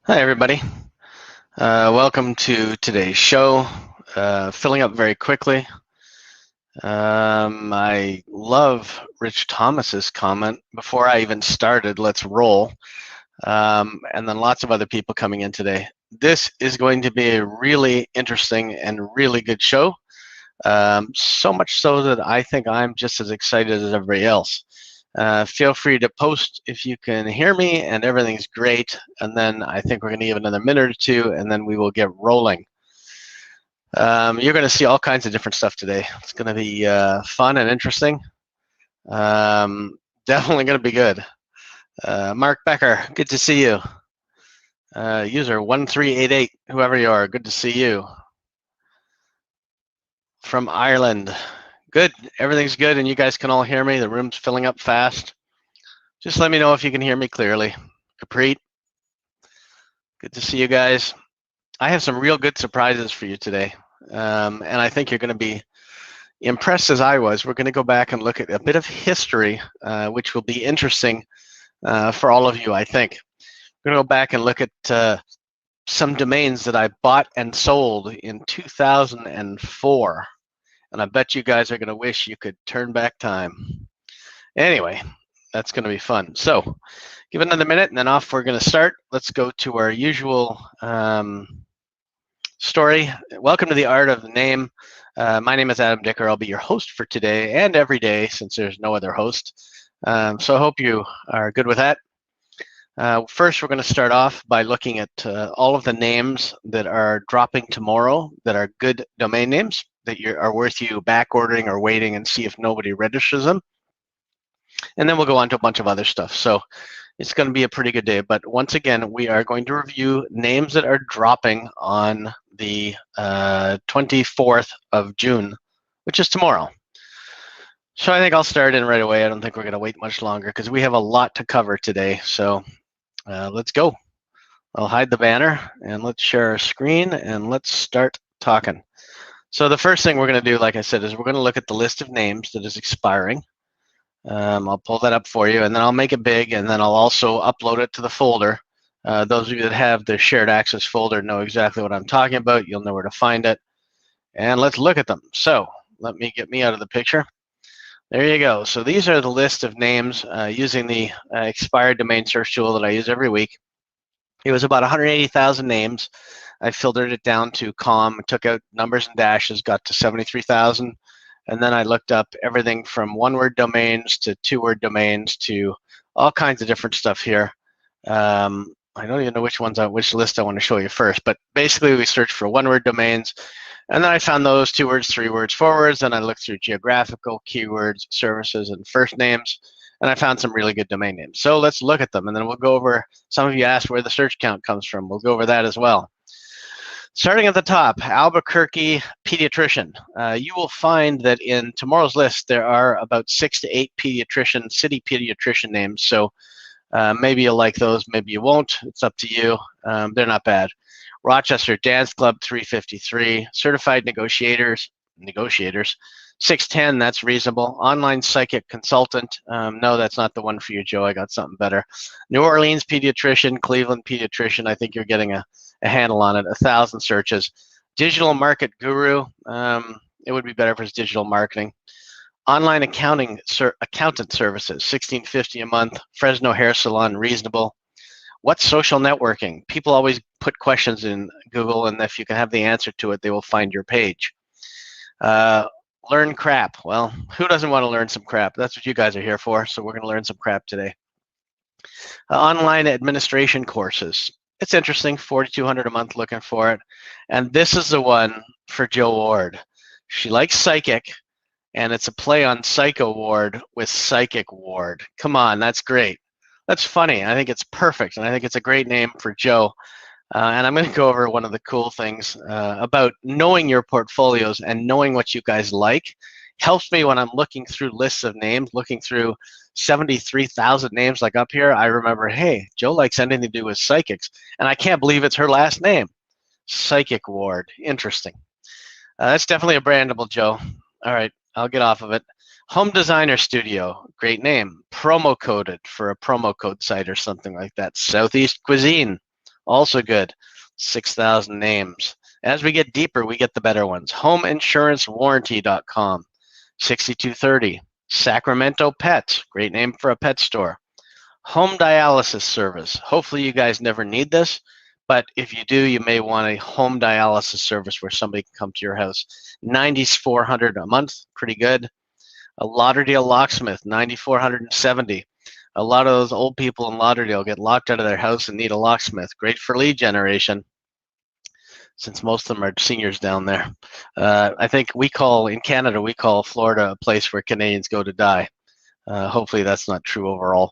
Hi, everybody. Welcome to today's show. Filling up very quickly. I love Rich Thomas's comment. Before I even started, let's roll. And then lots of other people coming in today. This is going to be a really interesting and really good show. So much so that I think I'm just as excited as everybody else. Feel free to post if you can hear me and everything's great. And then I think we're going to give another minute or two and then we will get rolling. You're going to see all kinds of different stuff today. It's going to be fun and interesting. Definitely going to be good. Mark Becker, good to see you. User 1388, whoever you are, good to see you. From Ireland. Good, everything's good and you guys can all hear me. The room's filling up fast. Just let me know if you can hear me clearly. Capri, good to see you guys. I have some real good surprises for you today. And I think you're going to be impressed as I was. We're going to go back and look at a bit of history, which will be interesting for all of you, I think. We're going to go back and look at some domains that I bought and sold in 2004. And I bet you guys are going to wish you could turn back time. Anyway, that's going to be fun. So give it another minute and then off we're going to start. Let's go to our usual story. Welcome to the Art of the Name. My name is Adam Dicker. I'll be your host for today and every day since there's no other host. So I hope you are good with that. First, we're going to start off by looking at all of the names that are dropping tomorrow that are good domain names that are worth you back ordering or waiting and see if nobody registers them. And then we'll go on to a bunch of other stuff. So it's going to be a pretty good day. But once again, we are going to review names that are dropping on the 24th of June, which is tomorrow. So I think I'll start in right away. I don't think we're going to wait much longer because we have a lot to cover today. So let's go. I'll hide the banner and let's share our screen and let's start talking. So the first thing we're going to do, like I said, is we're going to look at the list of names that is expiring. I'll pull that up for you and then I'll make it big and then I'll also upload it to the folder. Those of you that have the shared access folder know exactly what I'm talking about. You'll know where to find it. And let's look at them. So let me get me out of the picture. There you go. So these are the list of names using the expired domain search tool that I use every week. It was about 180,000 names. I filtered it down to COM, took out numbers and dashes, got to 73,000. And then I looked up everything from one-word domains to two-word domains to all kinds of different stuff here. I don't even know which list I want to show you first, but basically we searched for one-word domains, and then I found those 2 words, 3 words, 4 words. Then I looked through geographical, keywords, services, and first names, and I found some really good domain names. So let's look at them, and then we'll go over, some of you asked where the search count comes from. We'll go over that as well. Starting at the top, Albuquerque Pediatrician. You will find that in tomorrow's list, there are about 6 to 8 city pediatrician names. So maybe you'll like those, maybe you won't. It's up to you. They're not bad. Rochester Dance Club 353. Certified Negotiators, 610, that's reasonable. Online Psychic Consultant, no, that's not the one for you, Joe. I got something better. New Orleans Pediatrician, Cleveland Pediatrician, I think you're getting a handle on it. 1,000 searches. Digital Market Guru, it would be better if it's digital marketing. Online accountant services, $16.50 a month. Fresno Hair Salon, reasonable. What's social networking? People always put questions in Google, and if you can have the answer to it, they will find your page. Learn crap. Well, who doesn't want to learn some crap? That's what you guys are here for, so we're going to learn some crap today. Online administration courses. It's interesting, $4,200 a month looking for it. And this is the one for Joe Ward. She likes psychic, and it's a play on Psycho Ward with Psychic Ward. Come on, that's great. That's funny. I think it's perfect, and I think it's a great name for Joe. And I'm going to go over one of the cool things about knowing your portfolios and knowing what you guys like. Helps me when I'm looking through lists of names, looking through 73,000 names like up here. I remember, hey, Joe likes anything to do with psychics, and I can't believe it's her last name. Psychic Ward. Interesting. That's definitely a brandable, Joe. All right, I'll get off of it. Home Designer Studio, great name. Promo coded for a promo code site or something like that. Southeast Cuisine, Also good. 6,000 names. As we get deeper, we get the better ones. HomeinsuranceWarranty.com. 6230. Sacramento Pets. Great name for a pet store. Home dialysis service. Hopefully you guys never need this, but if you do, you may want a home dialysis service where somebody can come to your house. 9,400 a month, pretty good. A Lauderdale locksmith, 9,470. A lot of those old people in Lauderdale get locked out of their house and need a locksmith. Great for lead generation, since most of them are seniors down there. I think in Canada, we call Florida a place where Canadians go to die. Hopefully that's not true overall.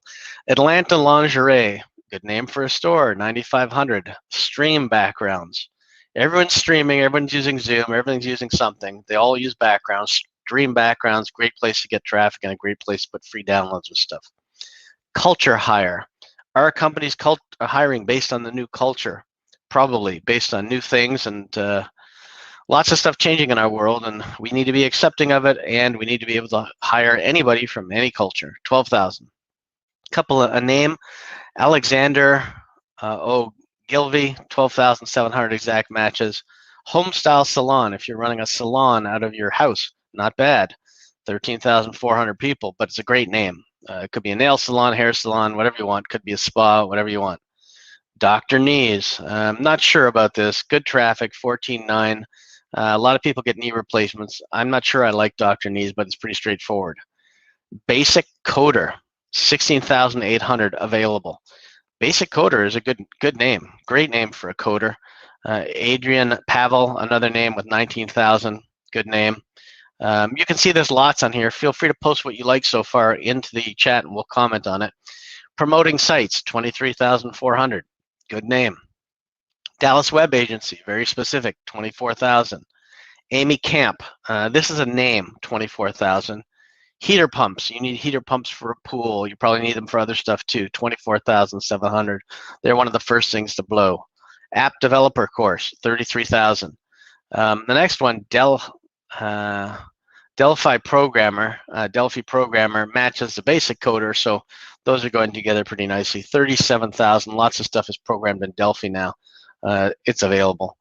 Atlanta Lingerie, good name for a store, 9,500. Stream backgrounds. Everyone's streaming, everyone's using Zoom, everything's using something. They all use backgrounds. Stream backgrounds, great place to get traffic and a great place to put free downloads with stuff. Culture hire. Our company's hiring based on the new culture, probably based on new things and lots of stuff changing in our world, and we need to be accepting of it, and we need to be able to hire anybody from any culture. 12,000. A name, Alexander Ogilvy, 12,700 exact matches. Home style salon, if you're running a salon out of your house, not bad. 13,400 people, but it's a great name. It could be a nail salon, hair salon, whatever you want. Could be a spa, whatever you want. Dr. Knees, I'm not sure about this. Good traffic, 14.9. A lot of people get knee replacements. I'm not sure I like Dr. Knees, but it's pretty straightforward. Basic Coder, 16,800 available. Basic Coder is a good name. Great name for a coder. Adrian Pavel, another name with 19,000. Good name. You can see there's lots on here. Feel free to post what you like so far into the chat and we'll comment on it. Promoting Sites, 23,400. Good name. Dallas Web Agency, very specific, 24,000. Amy Camp, this is a name, 24,000. Heater pumps, you need heater pumps for a pool. You probably need them for other stuff too, 24,700. They're one of the first things to blow. App Developer Course, 33,000. The next one, Delphi Programmer. Delphi Programmer matches the Basic Coder, so those are going together pretty nicely. 37,000. Lots of stuff is programmed in Delphi now. It's available.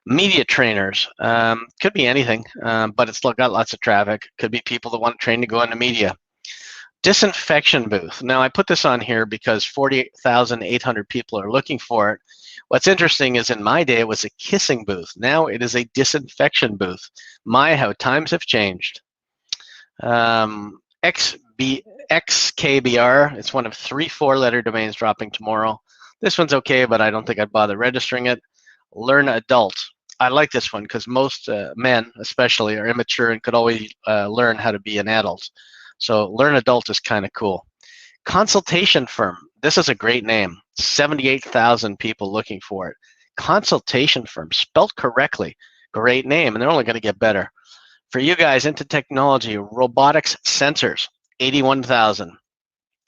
Media trainers, could be anything, but it's got lots of traffic. Could be people that want to train to go into media. Disinfection booth. Now I put this on here because 48,800 people are looking for it. What's interesting is in my day it was a kissing booth. Now it is a disinfection booth. How times have changed. XKBR, it's one of 3 4-letter domains dropping tomorrow. This one's okay, but I don't think I'd bother registering it. Learn Adult. I like this one because most men, especially, are immature and could always learn how to be an adult. So Learn Adult is kind of cool. Consultation Firm. This is a great name. 78,000 people looking for it. Consultation Firm, spelled correctly. Great name, and they're only going to get better. For you guys into technology, robotics sensors, 81,000.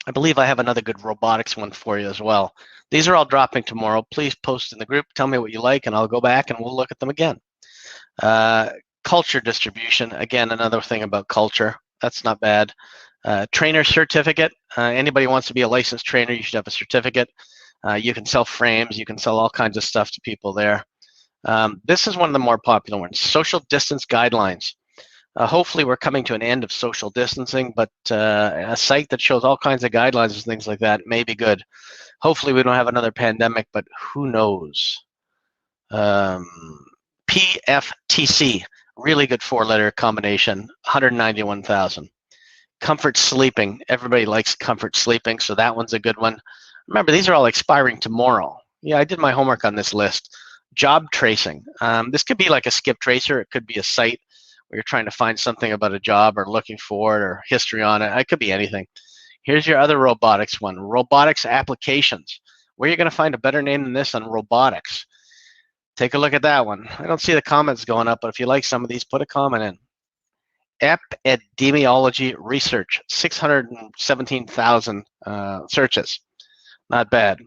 I believe I have another good robotics one for you as well. These are all dropping tomorrow. Please post in the group. Tell me what you like, and I'll go back and we'll look at them again. Culture distribution. Again, another thing about culture. That's not bad. Trainer certificate. Anybody wants to be a licensed trainer, you should have a certificate. You can sell frames. You can sell all kinds of stuff to people there. This is one of the more popular ones. Social distance guidelines. Hopefully we're coming to an end of social distancing, but a site that shows all kinds of guidelines and things like that may be good. Hopefully we don't have another pandemic, but who knows? PFTC, really good 4-letter combination, 191,000. Comfort Sleeping, everybody likes comfort sleeping, so that one's a good one. Remember, these are all expiring tomorrow. Yeah, I did my homework on this list. Job tracing. This could be like a skip tracer. It could be a site where you're trying to find something about a job or looking for it or history on it. It could be anything. Here's your other robotics one, robotics applications. Where are you going to find a better name than this on robotics? Take a look at that one. I don't see the comments going up, but if you like some of these, put a comment in. Epidemiology research, 617,000 searches. Not bad.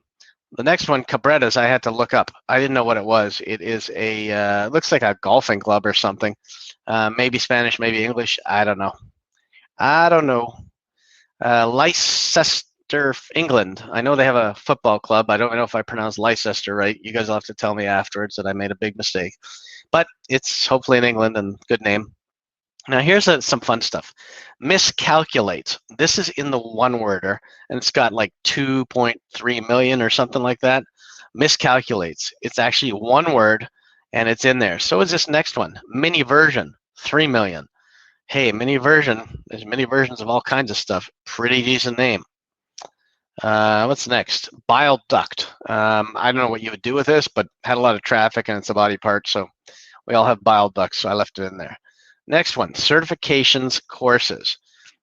The next one, Cabretas, I had to look up. I didn't know what it was. It is a, looks like a golfing club or something. Maybe Spanish, maybe English. I don't know. Leicester, England. I know they have a football club. I don't know if I pronounced Leicester right. You guys will have to tell me afterwards that I made a big mistake. But it's hopefully in England and good name. Now here's some fun stuff. Miscalculate. This is in the one-worder, and it's got like 2.3 million or something like that. Miscalculates. It's actually one word, and it's in there. So is this next one. Mini version, 3 million. Hey, mini version. There's many versions of all kinds of stuff. Pretty decent name. What's next? Bile duct. I don't know what you would do with this, but had a lot of traffic, and it's a body part, so we all have bile ducts, so I left it in there. Next one, certifications courses.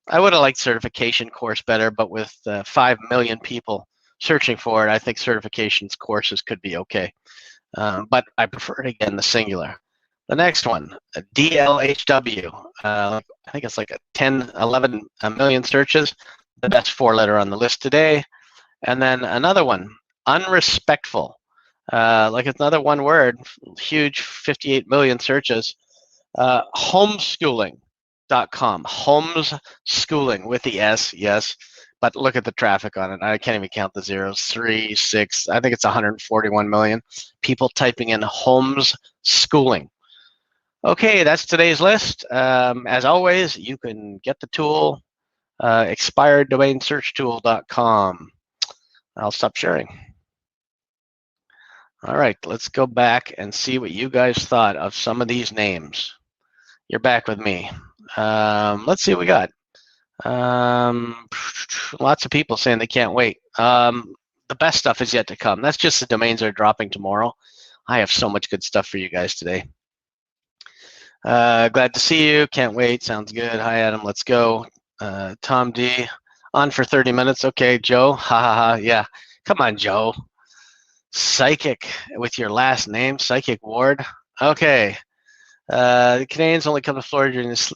I would have liked certification course better, but with 5 million people searching for it, I think certifications courses could be okay. But I prefer it again, the singular. The next one, DLHW. I think it's like a 10, 11 million searches. The best 4-letter on the list today. And then another one, unrespectful. Like it's another one word, huge 58 million searches. Homeschooling.com, homeschooling with the S, yes, but look at the traffic on it. I can't even count the zeros. 3, 6, I think it's 141 million people typing in homeschooling. Okay, that's today's list. As always, you can get the tool, expireddomainsearchtool.com. I'll stop sharing. All right, let's go back and see what you guys thought of some of these names. You're back with me. Let's see what we got. Lots of people saying they can't wait. The best stuff is yet to come. That's just the domains that are dropping tomorrow. I have so much good stuff for you guys today. Glad to see you. Can't wait. Sounds good. Hi, Adam. Let's go. Tom D. On for 30 minutes. Okay, Joe. Ha ha ha. Yeah. Come on, Joe. Psychic with your last name. Psychic Ward. Okay. The Canadians only come to Florida during this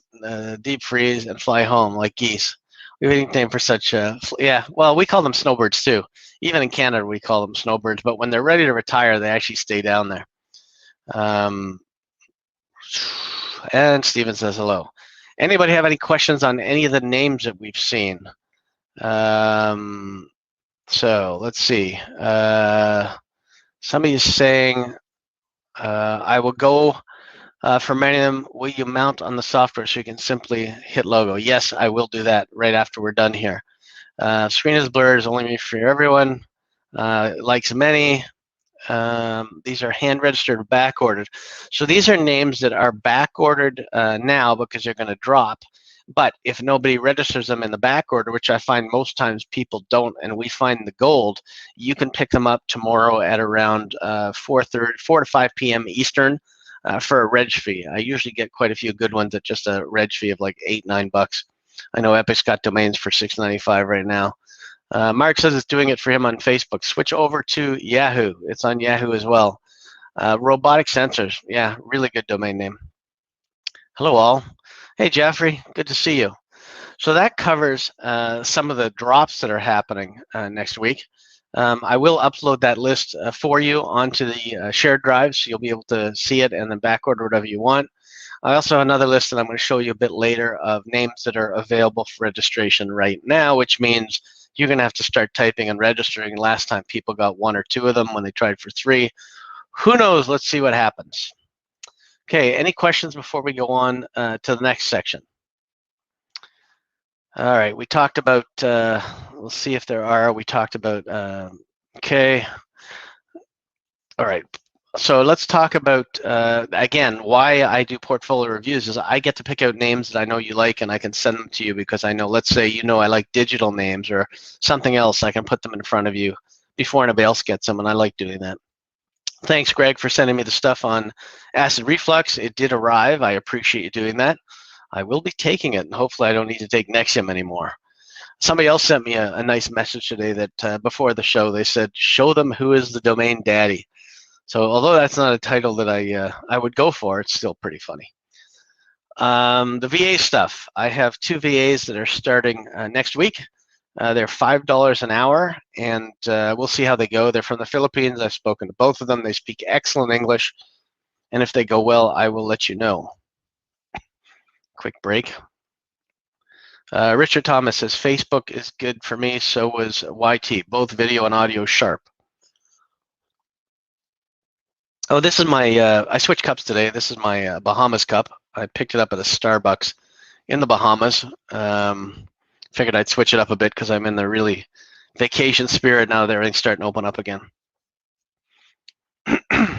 deep freeze and fly home like geese. We have a nickname for such yeah, well, we call them snowbirds too. Even in Canada, we call them snowbirds, but when they're ready to retire, they actually stay down there. And Steven says hello. Anybody have any questions on any of the names that we've seen? So let's see. Somebody is saying, I will go for many of them. Will you mount on the software so you can simply hit logo? Yes, I will do that right after we're done here. Screen is blurred, is only for everyone. Likes many. These are hand registered, back ordered. So these are names that are back ordered now because they're going to drop. But if nobody registers them in the back order, which I find most times people don't, and we find the gold, you can pick them up tomorrow at around 4 to 5 p.m. Eastern for a reg fee. I usually get quite a few good ones at just a reg fee of like $8, $9. I know Epic's got domains for $6.95 right now. Mark says it's doing it for him on Facebook. Switch over to Yahoo. It's on Yahoo as well. Robotic Sensors. Yeah, really good domain name. Hello, all. Hey, Jeffrey. Good to see you. So that covers some of the drops that are happening next week. I will upload that list for you onto the shared drive, so you'll be able to see it and then backorder whatever you want. I also have another list that I'm going to show you a bit later of names that are available for registration right now, which means you're going to have to start typing and registering. Last time people got 1 or 2 of them when they tried for 3. Who knows? Let's see what happens. Okay, any questions before we go on to the next section? All right, we talked about, we'll see if there are, we talked about, okay. All right, so let's talk about, again, why I do portfolio reviews is I get to pick out names that I know you like and I can send them to you because I know, let's say, you know, I like digital names or something else, I can put them in front of you before anybody else gets them, and I like doing that. Thanks, Greg, for sending me the stuff on acid reflux. It did arrive. I appreciate you doing that. I will be taking it, and hopefully I don't need to take Nexium anymore. Somebody else sent me a nice message today that before the show, they said, show them who is the domain daddy. So although that's not a title that I would go for, it's still pretty funny. The VA stuff. I have 2 VAs that are starting next week. They're $5 an hour, and we'll see how they go. They're from the Philippines. I've spoken to both of them. They speak excellent English, and if they go well, I will let you know. Quick break. Richard Thomas says, Facebook is good for me, so was YT. Both video and audio sharp. Oh, this is my, I switched cups today. This is my Bahamas cup. I picked it up at a Starbucks in the Bahamas. Figured I'd switch it up a bit because I'm in the really vacation spirit now that everything's starting to open up again.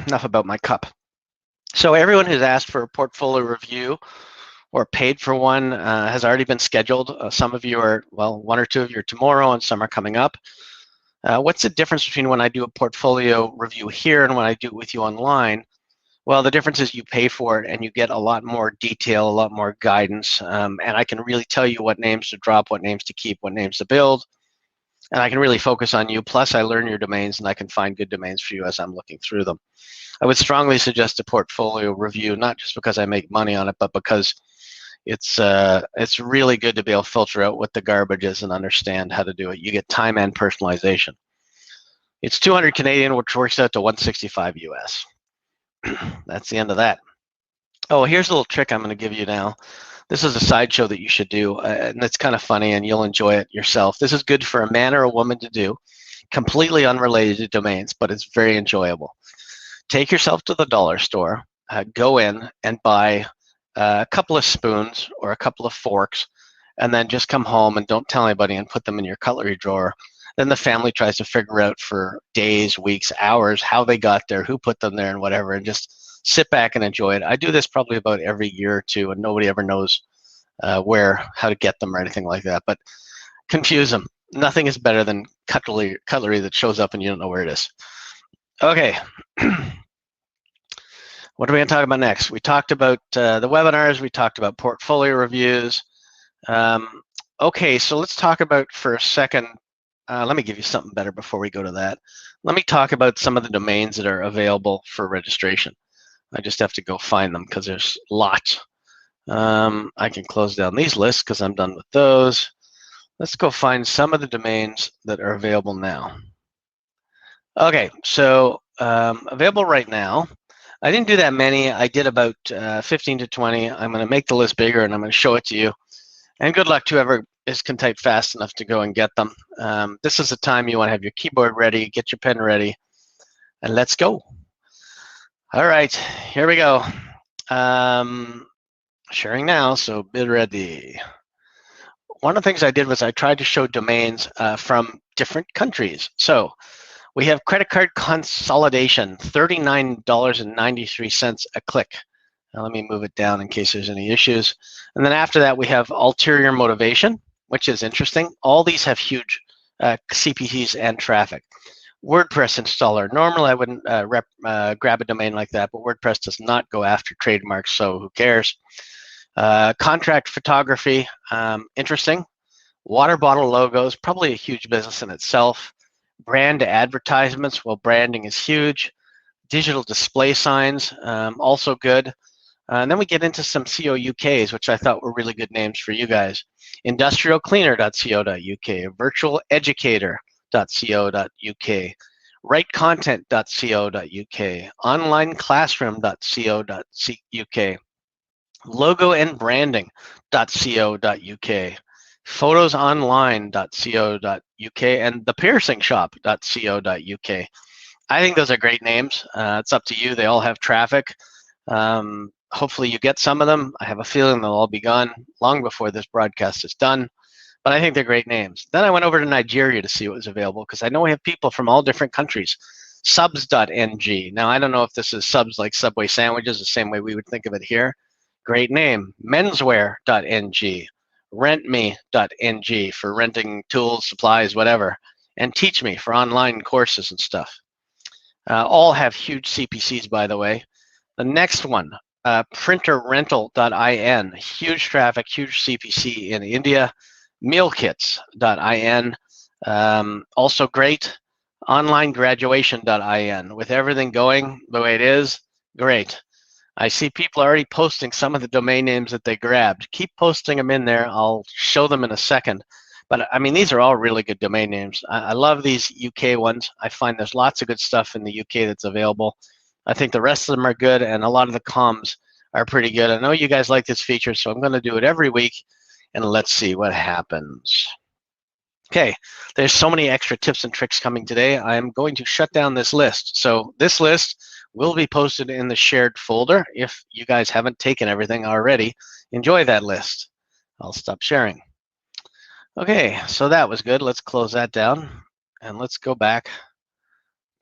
Enough about my cup. So everyone who's asked for a portfolio review or paid for one has already been scheduled. Some of you are, well, one or two of you are tomorrow and some are coming up. What's the difference between when I do a portfolio review here and when I do it with you online? Well, the difference is you pay for it and you get a lot more detail, a lot more guidance, and I can really tell you what names to drop, what names to keep, what names to build, and I can really focus on you. Plus, I learn your domains and I can find good domains for you as I'm looking through them. I would strongly suggest a portfolio review, not just because I make money on it, but because it's really good to be able to filter out what the garbage is and understand how to do it. You get time and personalization. It's 200 Canadian, which works out to 165 US. That's the end of that. Oh, here's a little trick I'm going to give you now. This is a sideshow that you should do, and it's kind of funny, and you'll enjoy it yourself. This is good for a man or a woman to do, completely unrelated to domains, but it's very enjoyable. Take yourself to the dollar store, go in and buy a couple of spoons or a couple of forks, and then just come home and don't tell anybody and put them in your cutlery drawer. Then the family tries to figure out for days, weeks, hours how they got there, who put them there, and whatever, and just sit back and enjoy it. I do this probably about every year or two, and nobody ever knows how to get them or anything like that. But confuse them. Nothing is better than cutlery that shows up and you don't know where it is. Okay. What are we going to talk about next? We talked about the webinars. We talked about portfolio reviews. Okay, so let's talk about for a second. Let me give you something better before we go to that. Let me talk about some of the domains that are available for registration. I just have to go find them because there's lots. I can close down these lists because I'm done with those. Let's go find some of the domains that are available now. Okay, so available right now. I didn't do that many. I did about 15 to 20. I'm going to make the list bigger and I'm going to show it to you. And good luck to whoever can type fast enough to go and get them. This is the time you want to have your keyboard ready, get your pen ready, and let's go. All right, here we go. Sharing now, so be ready. One of the things I did was I tried to show domains from different countries. So we have credit card consolidation, $39.93 a click. Now let me move it down in case there's any issues. And then after that, we have ulterior motivation, which is interesting. All these have huge CPCs and traffic. WordPress installer. Normally, I wouldn't grab a domain like that, but WordPress does not go after trademarks, so who cares? Contract photography, interesting. Water bottle logos, probably a huge business in itself. Brand advertisements, well, branding is huge. Digital display signs, also good. And then we get into some COUKs, which I thought were really good names for you guys. Industrialcleaner.co.uk, virtualeducator.co.uk, writecontent.co.uk, onlineclassroom.co.uk, logoandbranding.co.uk, photosonline.co.uk, and thepiercingshop.co.uk. I think those are great names. It's up to you. They all have traffic. Hopefully you get some of them. I have a feeling they'll all be gone long before this broadcast is done. But I think they're great names. Then I went over to Nigeria to see what was available because I know we have people from all different countries. Subs.ng. Now, I don't know if this is subs like Subway sandwiches, the same way we would think of it here. Great name. Menswear.ng. Rentme.ng for renting tools, supplies, whatever. And TeachMe for online courses and stuff. All have huge CPCs, by the way. The next one, printerrental.in, huge traffic, huge CPC in India. Mealkits.in, also great. Onlinegraduation.in, with everything going the way it is, great. I see people already posting some of the domain names that they grabbed. Keep posting them in there. I'll show them in a second. But I mean, these are all really good domain names. I love these UK ones. I find there's lots of good stuff in the UK that's available. I think the rest of them are good, and a lot of the comms are pretty good. I know you guys like this feature, so I'm going to do it every week. and let's see what happens. Okay, there's so many extra tips and tricks coming today. I'm going to shut down this list. So this list will be posted in the shared folder. If you guys haven't taken everything already, enjoy that list. I'll stop sharing. Okay, so that was good. Let's close that down and let's go back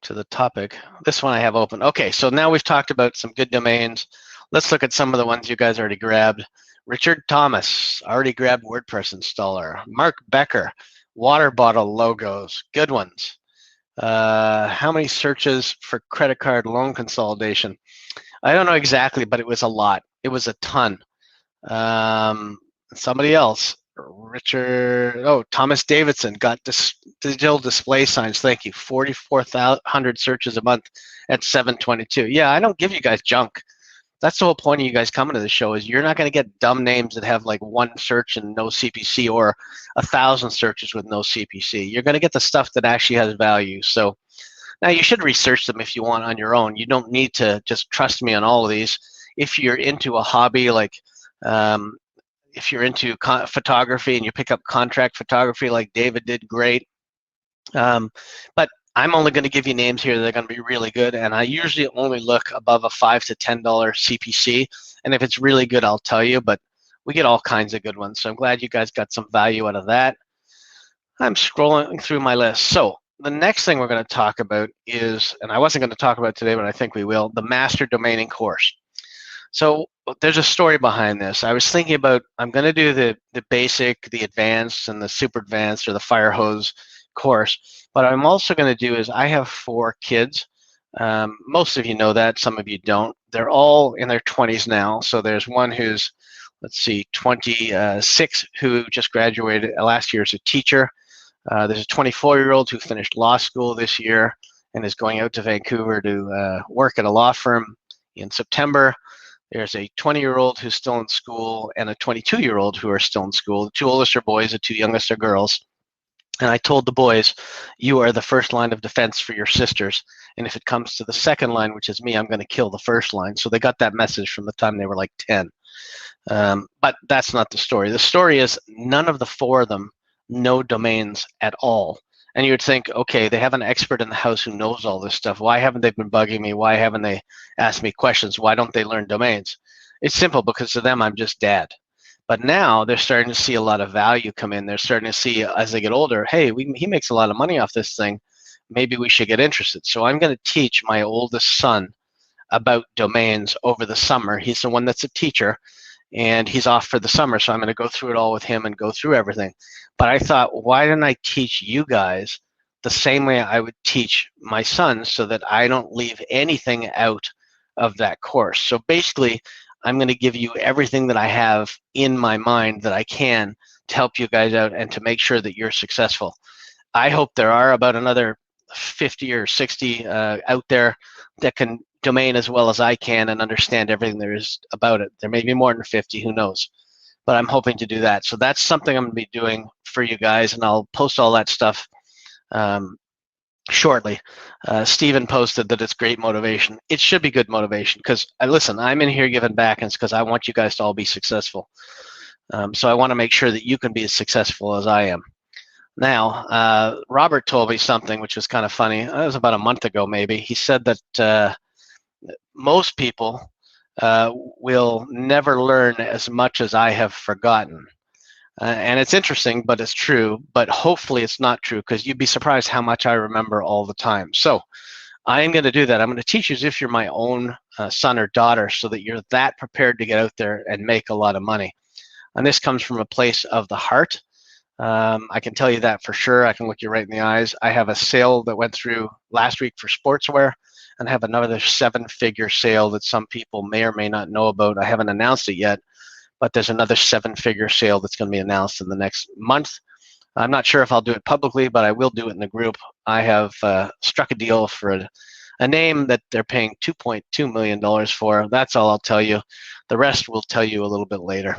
to the topic. This one I have open. Okay, so now we've talked about some good domains. Let's look at some of the ones you guys already grabbed. Richard Thomas already grabbed WordPress installer. Mark Becker, water bottle logos, good ones. How many searches for credit card loan consolidation? I don't know exactly, but it was a lot. It was a ton. Somebody else, Thomas Davidson got digital display signs. Thank you. 4,400 searches a month at 722. Yeah, I don't give you guys junk. That's the whole point of you guys coming to the show is you're not going to get dumb names that have like one search and no CPC or 1,000 searches with no CPC. You're going to get the stuff that actually has value. So now you should research them if you want on your own. You don't need to just trust me on all of these. If you're into a hobby like if you're into photography and you pick up contract photography like David did, great. But I'm only going to give you names here that are going to be really good, and I usually only look above a $5 to $10 CPC, and if it's really good, I'll tell you, but we get all kinds of good ones, so I'm glad you guys got some value out of that. I'm scrolling through my list. So the next thing we're going to talk about is, and I wasn't going to talk about today, but I think we will, the Master Domaining course. So there's a story behind this. I was thinking about, I'm going to do the basic, the advanced, and the super advanced, or the fire hose course. But I'm also going to do is I have 4 kids. Most of you know that, some of you don't. They're all in their 20s now. So there's one who's, let's see, 26, who just graduated last year as a teacher. There's a 24-year-old who finished law school this year and is going out to Vancouver to work at a law firm in September. There's a 20-year-old who's still in school and a 22-year-old who are still in school. The 2 oldest are boys, the 2 youngest are girls. And I told the boys, you are the first line of defense for your sisters. And if it comes to the second line, which is me, I'm going to kill the first line. So they got that message from the time they were like 10. But that's not the story. The story is none of the 4 of them know domains at all. And you would think, okay, they have an expert in the house who knows all this stuff. Why haven't they been bugging me? Why haven't they asked me questions? Why don't they learn domains? It's simple, because to them, I'm just dad. But now they're starting to see a lot of value come in. They're starting to see, as they get older, hey, he makes a lot of money off this thing. Maybe we should get interested. So I'm going to teach my oldest son about domains over the summer. He's the one that's a teacher, and he's off for the summer. So I'm going to go through it all with him and go through everything. But I thought, why didn't I teach you guys the same way I would teach my sons, so that I don't leave anything out of that course? So basically, I'm going to give you everything that I have in my mind that I can to help you guys out and to make sure that you're successful. I hope there are about another 50 or 60 out there that can domain as well as I can and understand everything there is about it. There may be more than 50, who knows? But I'm hoping to do that. So that's something I'm going to be doing for you guys, and I'll post all that stuff shortly. Stephen posted that it's great motivation. It should be good motivation, because listen, I'm in here giving back, and it's because I want you guys to all be successful. So I want to make sure that you can be as successful as I am. Now, Robert told me something which was kind of funny. It was about a month ago, maybe. He said that most people will never learn as much as I have forgotten. And it's interesting, but it's true. But hopefully it's not true, because you'd be surprised how much I remember all the time. So I am going to do that. I'm going to teach you as if you're my own son or daughter, so that you're that prepared to get out there and make a lot of money. And this comes from a place of the heart. I can tell you that for sure. I can look you right in the eyes. I have a sale that went through last week for sportswear, and I have another 7-figure sale that some people may or may not know about. I haven't announced it yet, but there's another 7-figure sale that's going to be announced in the next month. I'm not sure if I'll do it publicly, but I will do it in the group. I have struck a deal for a name that they're paying $2.2 million for. That's all I'll tell you. The rest we'll tell you a little bit later.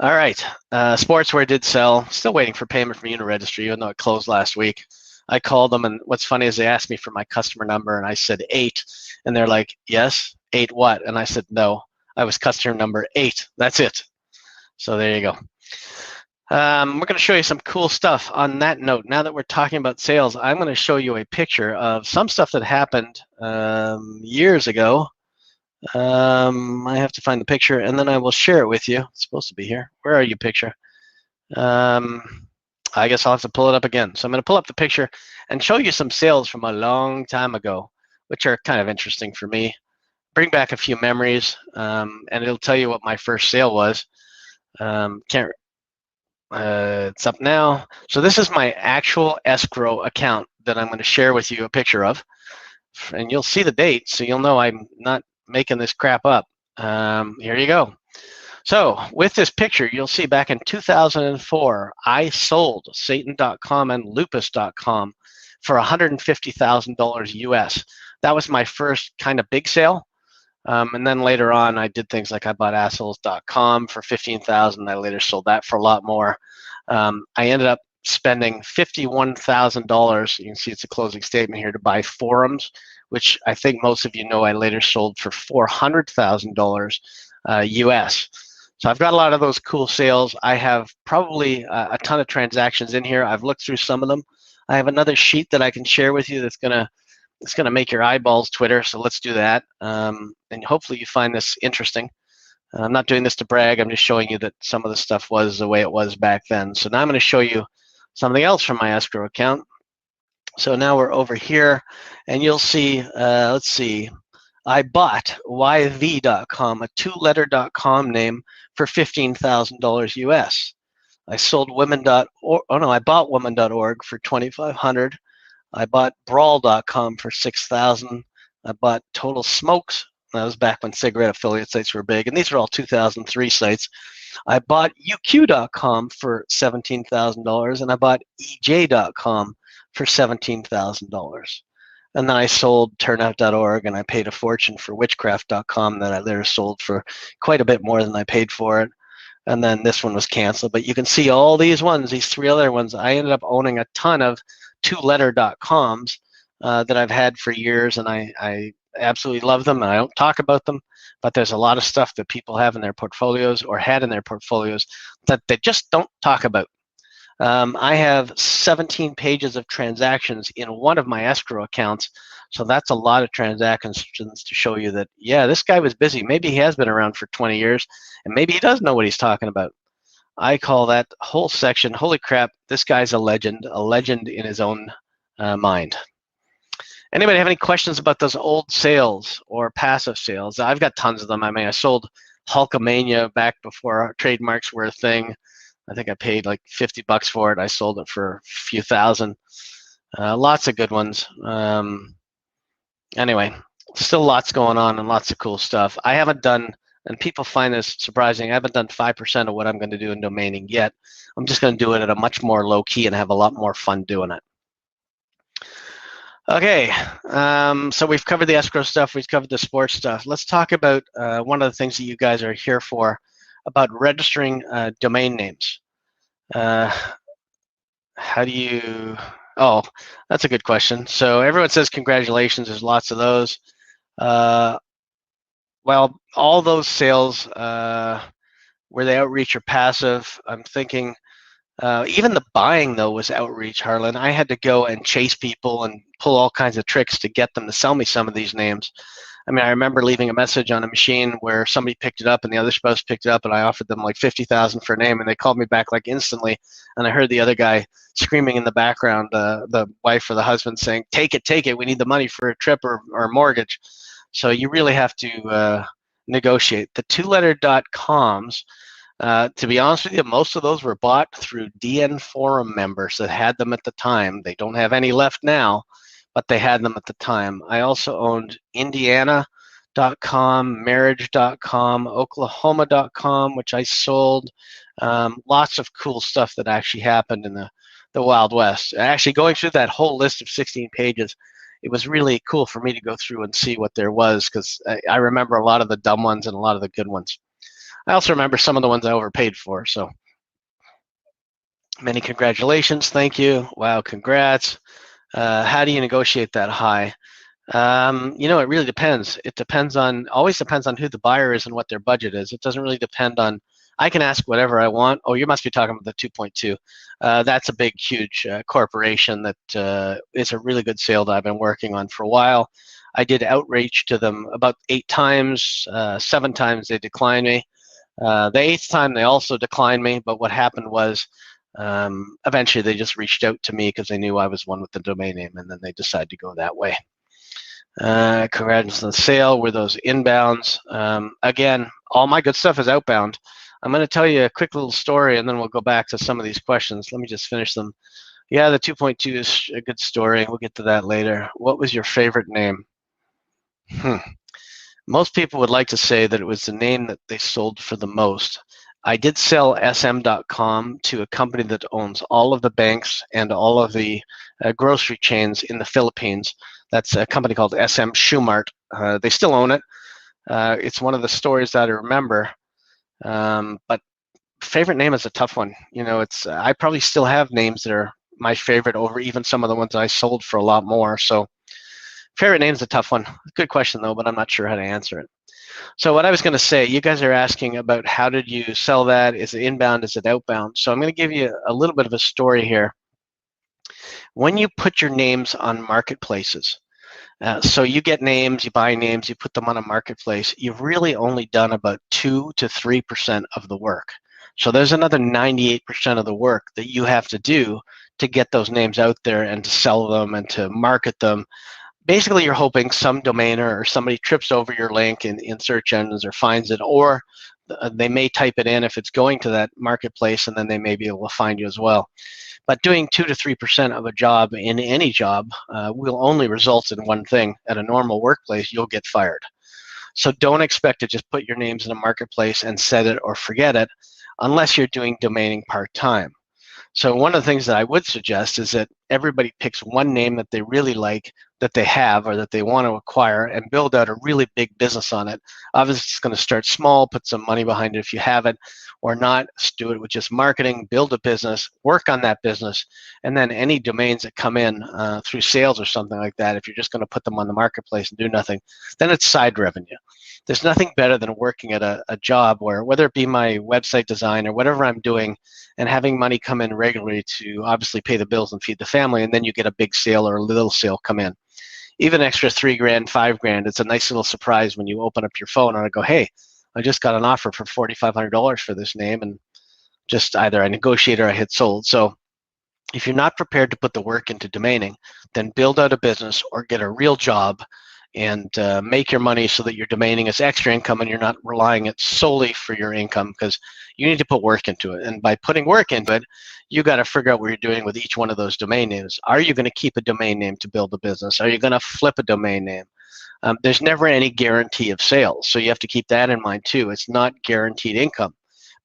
All right, sportswear did sell. Still waiting for payment from Uniregistry, even though it closed last week. I called them, and what's funny is they asked me for my customer number, and I said 8, and they're like, yes, 8 what? And I said, no, I was customer number 8. That's it. So there you go. We're going to show you some cool stuff. On that note, now that we're talking about sales, I'm going to show you a picture of some stuff that happened years ago. I have to find the picture, and then I will share it with you. It's supposed to be here. Where are you, picture? I guess I'll have to pull it up again. So I'm going to pull up the picture and show you some sales from a long time ago, which are kind of interesting for me. Bring back a few memories, and it'll tell you what my first sale was. It's up now. So this is my actual escrow account that I'm going to share with you a picture of, and you'll see the date, so you'll know I'm not making this crap up. Here you go. So with this picture, you'll see back in 2004, I sold Satan.com and Lupus.com for $150,000 US. That was my first kind of big sale. And then later on, I did things like I bought assholes.com for $15,000. I later sold that for a lot more. I ended up spending $51,000. You can see it's a closing statement here, to buy Forums, which I think most of you know I later sold for $400,000 US. So I've got a lot of those cool sales. I have probably a ton of transactions in here. I've looked through some of them. I have another sheet that I can share with you that's gonna make your eyeballs twitter. So let's do that. And hopefully you find this interesting. I'm not doing this to brag. I'm just showing you that some of the stuff was the way it was back then. So now I'm going to show you something else from my escrow account. So now we're over here, and you'll see, let's see, I bought YV.com, a two-letter.com name, for $15,000 US. I sold women.org. Oh no, I bought women.org for $2,500. I bought Brawl.com for $6,000. I bought Total Smokes. That was back when cigarette affiliate sites were big, and these are all 2003 sites. I bought UQ.com for $17,000, and I bought EJ.com for $17,000. And then I sold Turnout.org, and I paid a fortune for Witchcraft.com that I later sold for quite a bit more than I paid for it. And then this one was canceled. But you can see all these ones, these three other ones. I ended up owning a ton of two-letter.coms that I've had for years, and I absolutely love them, and I don't talk about them, but there's a lot of stuff that people have in their portfolios or had in their portfolios that they just don't talk about. I have 17 pages of transactions in one of my escrow accounts, so that's a lot of transactions to show you that, yeah, this guy was busy. Maybe he has been around for 20 years, and maybe he does know what he's talking about. I call that whole section, holy crap, this guy's a legend in his own mind. Anybody have any questions about those old sales or passive sales? I've got tons of them. I mean, I sold Hulkamania back before trademarks were a thing. I think I paid like $50 for it. I sold it for a few thousand. Lots of good ones. Anyway, still lots going on and lots of cool stuff. I haven't done, and people find this surprising, I haven't done 5% of what I'm going to do in domaining yet. I'm just going to do it at a much more low key and have a lot more fun doing it. Okay, so we've covered the escrow stuff, we've covered the sports stuff. Let's talk about one of the things that you guys are here for, about registering domain names. How do you, oh, that's a good question. So everyone says congratulations, there's lots of those. Well, all those sales, were they outreach or passive? I'm thinking, even the buying, though, was outreach, Harlan. I had to go and chase people and pull all kinds of tricks to get them to sell me some of these names. I mean, I remember leaving a message on a machine where somebody picked it up and the other spouse picked it up, and I offered them like $50,000 for a name, and they called me back like instantly. And I heard the other guy screaming in the background, the wife or the husband saying, take it, we need the money for a trip or mortgage. So you really have to negotiate. The two-letter.coms, to be honest with you, most of those were bought through DN forum members that had them at the time. They don't have any left now, but they had them at the time. I also owned Indiana.com, Marriage.com, Oklahoma.com, which I sold. Lots of cool stuff that actually happened in the Wild West. Actually, going through that whole list of 16 pages, it was really cool for me to go through and see what there was, because I remember a lot of the dumb ones and a lot of the good ones. I also remember some of the ones I overpaid for, so many congratulations, thank you, wow, congrats. How do you negotiate that high? You know, it really depends. It always depends on who the buyer is and what their budget is. It doesn't really depend on I can ask whatever I want. Oh, you must be talking about the 2.2. That's a big, huge corporation that is a really good sale that I've been working on for a while. I did outreach to them about 8 times. 7 times they declined me. The 8th time they also declined me, but what happened was eventually they just reached out to me because they knew I was one with the domain name, and then they decided to go that way. Congrats on the sale. Were those inbounds? Again, all my good stuff is outbound. I'm going to tell you a quick little story, and then we'll go back to some of these questions. Let me just finish them. Yeah, the 2.2 is a good story. We'll get to that later. What was your favorite name? Most people would like to say that it was the name that they sold for the most. I did sell SM.com to a company that owns all of the banks and all of the grocery chains in the Philippines. That's a company called SM Shoemart. They still own it. It's one of the stories that I remember. But favorite name is a tough one. You know, I probably still have names that are my favorite over even some of the ones I sold for a lot more. So favorite name is a tough one. Good question though, but I'm not sure how to answer it. So what I was going to say, you guys are asking about how did you sell that? Is it inbound? Is it outbound? So I'm going to give you a little bit of a story here. When you put your names on marketplaces, so you get names, you buy names, you put them on a marketplace, you've really only done about 2 to 3% of the work. So there's another 98% of the work that you have to do to get those names out there and to sell them and to market them. Basically, you're hoping some domainer or somebody trips over your link in search engines or finds it, or they may type it in if it's going to that marketplace, and then they may be able to find you as well. But doing 2 to 3% of a job in any job will only result in one thing. At a normal workplace, you'll get fired. So don't expect to just put your names in a marketplace and set it or forget it unless you're doing domaining part-time. So one of the things that I would suggest is that everybody picks one name that they really like, that they have, or that they want to acquire, and build out a really big business on it. Obviously, it's going to start small, put some money behind it if you have it, or not, do it with just marketing, build a business, work on that business, and then any domains that come in through sales or something like that, if you're just going to put them on the marketplace and do nothing, then it's side revenue. There's nothing better than working at a job where, whether it be my website design or whatever I'm doing, and having money come in regularly to obviously pay the bills and feed the family, and then you get a big sale or a little sale come in. Even extra $3 grand, $5 grand, it's a nice little surprise when you open up your phone and I go, hey, I just got an offer for $4,500 for this name, and just either I negotiate or I hit sold. So if you're not prepared to put the work into domaining, then build out a business or get a real job and make your money so that your domaining is extra income and you're not relying it solely for your income, because you need to put work into it. And by putting work into it, you got to figure out what you're doing with each one of those domain names. Are you going to keep a domain name to build a business? Are you going to flip a domain name? There's never any guarantee of sales, so you have to keep that in mind too. It's not guaranteed income.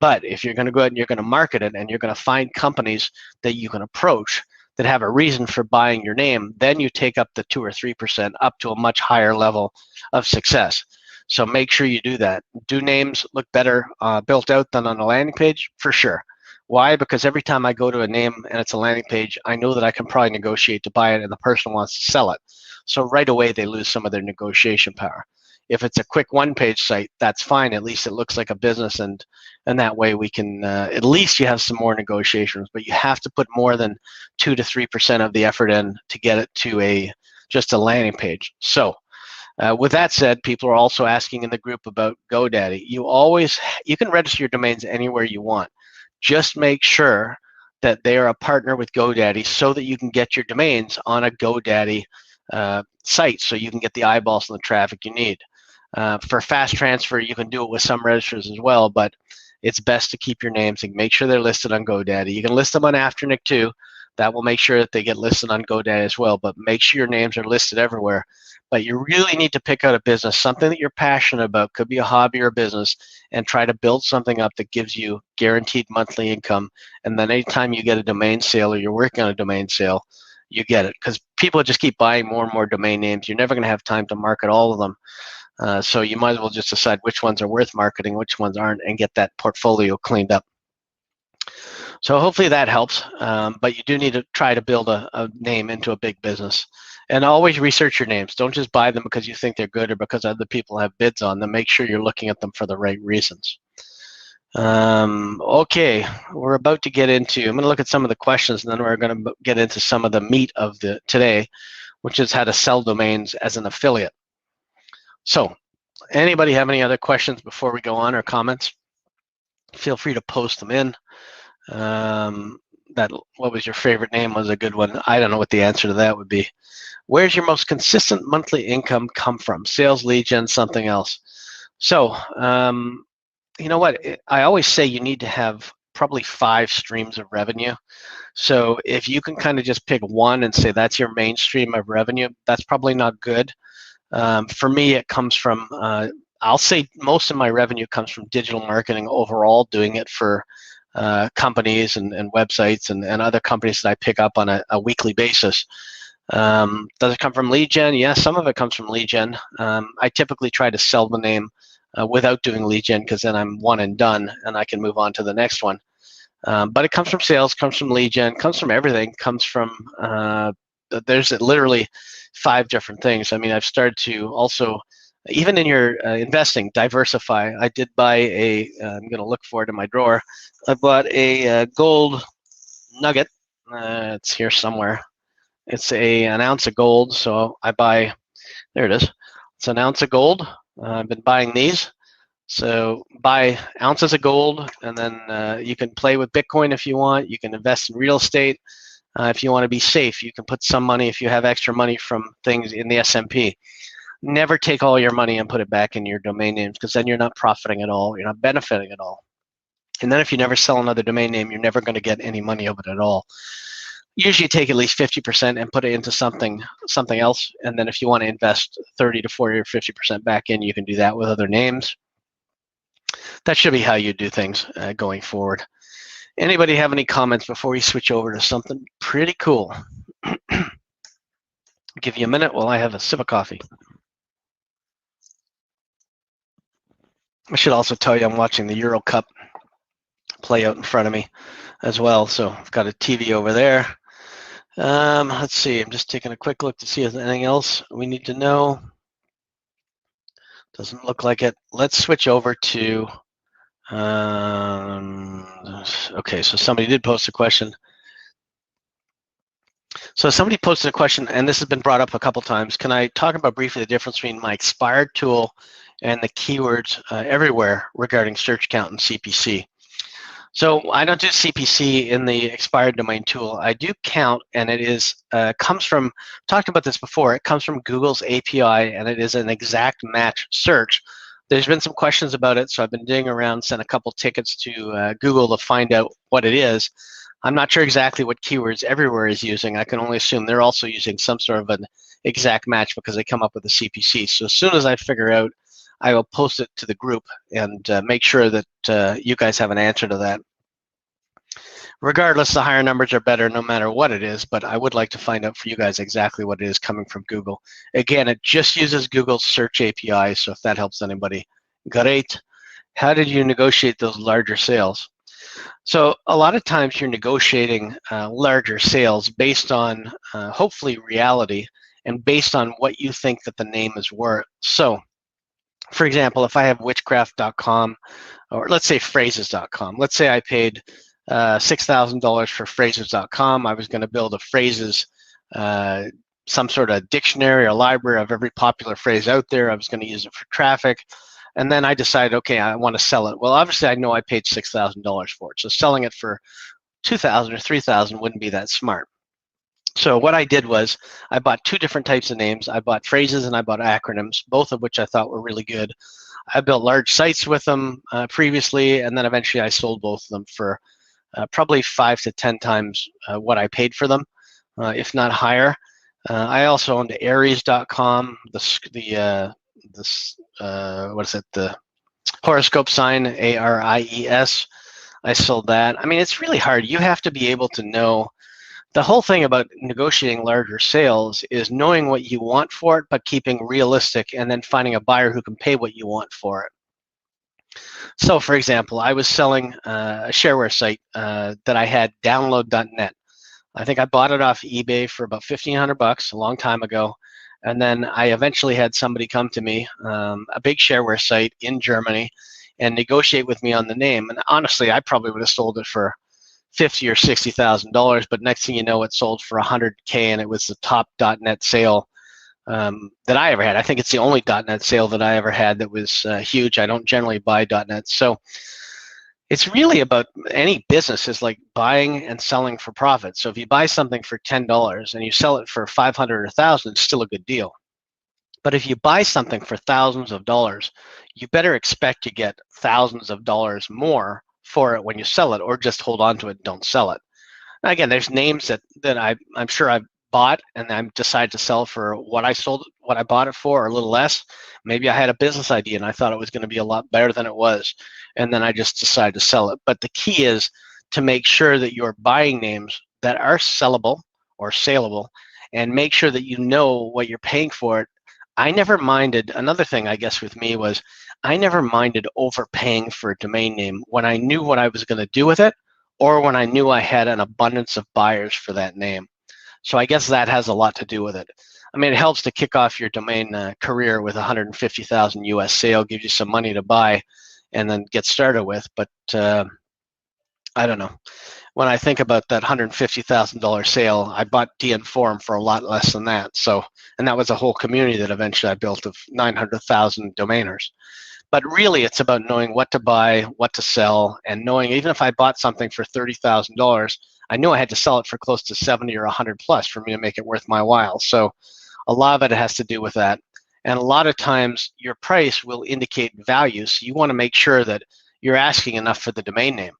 But if you're going to go ahead and you're going to market it and you're going to find companies that you can approach that have a reason for buying your name, then you take up the 2 or 3% up to a much higher level of success. So make sure you do that. Do names look better built out than on a landing page? For sure. Why? Because every time I go to a name and it's a landing page, I know that I can probably negotiate to buy it and the person wants to sell it. So right away, they lose some of their negotiation power. If it's a quick one-page site, that's fine. At least it looks like a business, and that way we can at least you have some more negotiations. But you have to put more than 2 to 3% of the effort in to get it to just a landing page. So with that said, people are also asking in the group about GoDaddy. You can register your domains anywhere you want. Just make sure that they are a partner with GoDaddy so that you can get your domains on a GoDaddy site, so you can get the eyeballs and the traffic you need. For fast transfer, you can do it with some registers as well, but it's best to keep your names and make sure they're listed on GoDaddy. You can list them on Afternic too. That will make sure that they get listed on GoDaddy as well, but make sure your names are listed everywhere. But you really need to pick out a business, something that you're passionate about, could be a hobby or a business, and try to build something up that gives you guaranteed monthly income. And then anytime you get a domain sale or you're working on a domain sale, you get it, because people just keep buying more and more domain names. You're never going to have time to market all of them. So you might as well just decide which ones are worth marketing, which ones aren't, and get that portfolio cleaned up. So hopefully that helps, but you do need to try to build a name into a big business. And always research your names. Don't just buy them because you think they're good or because other people have bids on them. Make sure you're looking at them for the right reasons. Okay, we're about to get into, I'm going to look at some of the questions and then we're going to get into some of the meat of the today, which is how to sell domains as an affiliate. So anybody have any other questions before we go on, or comments? Feel free to post them in. That what was your favorite name was a good one. I don't know what the answer to that would be. Where's your most consistent monthly income come from? Sales, lead gen, something else. So you know what? I always say you need to have probably 5 streams of revenue. So if you can kind of just pick one and say that's your main stream of revenue, that's probably not good. For me, it comes from, I'll say most of my revenue comes from digital marketing overall, doing it for companies and websites and other companies that I pick up on a weekly basis. Does it come from lead gen? Yes, some of it comes from lead gen. I typically try to sell the name without doing lead gen, because then I'm one and done and I can move on to the next one. But it comes from sales, comes from lead gen, comes from everything, comes from, there's literally 5 different things. I mean, I've started to also, even in your investing, diversify. I did buy I'm going to look for it in my drawer. I bought a gold nugget. It's here somewhere. It's an ounce of gold. So I buy, there it is. It's an ounce of gold. I've been buying these. So buy ounces of gold, and then you can play with Bitcoin if you want. You can invest in real estate. If you want to be safe, you can put some money, if you have extra money from things in the S&P. Never take all your money and put it back in your domain names, because then you're not profiting at all. You're not benefiting at all. And then if you never sell another domain name, you're never going to get any money of it at all. Usually take at least 50% and put it into something else. And then if you want to invest 30 to 40 or 50% back in, you can do that with other names. That should be how you do things going forward. Anybody have any comments before we switch over to something pretty cool? Give you a minute while I have a sip of coffee. I should also tell you I'm watching the Euro Cup play out in front of me as well. So I've got a TV over there. Let's see, I'm just taking a quick look to see if there's anything else we need to know. Doesn't look like it. Let's switch over to, okay, so somebody did post a question. So somebody posted a question, and this has been brought up a couple times. Can I talk about briefly the difference between my expired tool and the keywords everywhere regarding search count and CPC? So I don't do CPC in the expired domain tool. I do count, and it is comes from, talked about this before, it comes from Google's API, and it is an exact match search. There's been some questions about it, so I've been digging around, sent a couple tickets to Google to find out what it is. I'm not sure exactly what keywords everywhere is using. I can only assume they're also using some sort of an exact match, because they come up with a CPC. So as soon as I figure out, I will post it to the group and make sure that you guys have an answer to that. Regardless, the higher numbers are better no matter what it is, but I would like to find out for you guys exactly what it is coming from Google. Again, it just uses Google's search API, so if that helps anybody, great. How did you negotiate those larger sales? So a lot of times you're negotiating larger sales based on hopefully reality, and based on what you think that the name is worth. So for example, if I have witchcraft.com, or let's say phrases.com, let's say I paid $6,000 for phrases.com. I was going to build a phrases, some sort of dictionary or library of every popular phrase out there. I was going to use it for traffic. And then I decided, okay, I want to sell it. Well, obviously I know I paid $6,000 for it. So selling it for $2,000 or $3,000 wouldn't be that smart. So what I did was I bought 2 different types of names. I bought phrases and I bought acronyms, both of which I thought were really good. I built large sites with them previously, and then eventually I sold both of them for probably 5 to 10 times what I paid for them, if not higher. I also owned Aries.com, the horoscope sign, ARIES. I sold that. I mean, it's really hard. You have to be able to know. The whole thing about negotiating larger sales is knowing what you want for it, but keeping realistic, and then finding a buyer who can pay what you want for it. So for example, I was selling a shareware site that I had, download.net. I think I bought it off eBay for about $1,500 a long time ago. And then I eventually had somebody come to me, a big shareware site in Germany. and negotiate with me on the name. And honestly, I probably would have sold it for $50,000 or $60,000, but next thing you know, it sold for $100K, and it was the top .NET sale that I ever had. I think it's the only .NET sale that I ever had that was huge. I don't generally buy .NET, so it's really about any business is like buying and selling for profit. So if you buy something for $10 and you sell it for 500 or 1,000, it's still a good deal. But if you buy something for thousands of dollars, you better expect to get thousands of dollars more for it when you sell it, or just hold on to it and don't sell it. Now, again, there's names that I'm sure I've bought and I decided to sell for what I bought it for, or a little less. Maybe I had a business idea and I thought it was going to be a lot better than it was, and then I just decided to sell it. But the key is to make sure that you're buying names that are sellable or saleable, and make sure that you know what you're paying for it. I never minded, another thing I guess with me was, I never minded overpaying for a domain name when I knew what I was going to do with it, or when I knew I had an abundance of buyers for that name. So I guess that has a lot to do with it. I mean, it helps to kick off your domain career with 150,000 US sale, gives you some money to buy and then get started with. But I don't know. When I think about that $150,000 sale, I bought DN Forum for a lot less than that. So, and that was a whole community that eventually I built of 900,000 domainers. But really, it's about knowing what to buy, what to sell, and knowing even if I bought something for $30,000, I knew I had to sell it for close to 70 or 100 plus for me to make it worth my while. So a lot of it has to do with that. And a lot of times your price will indicate value. So you want to make sure that you're asking enough for the domain name.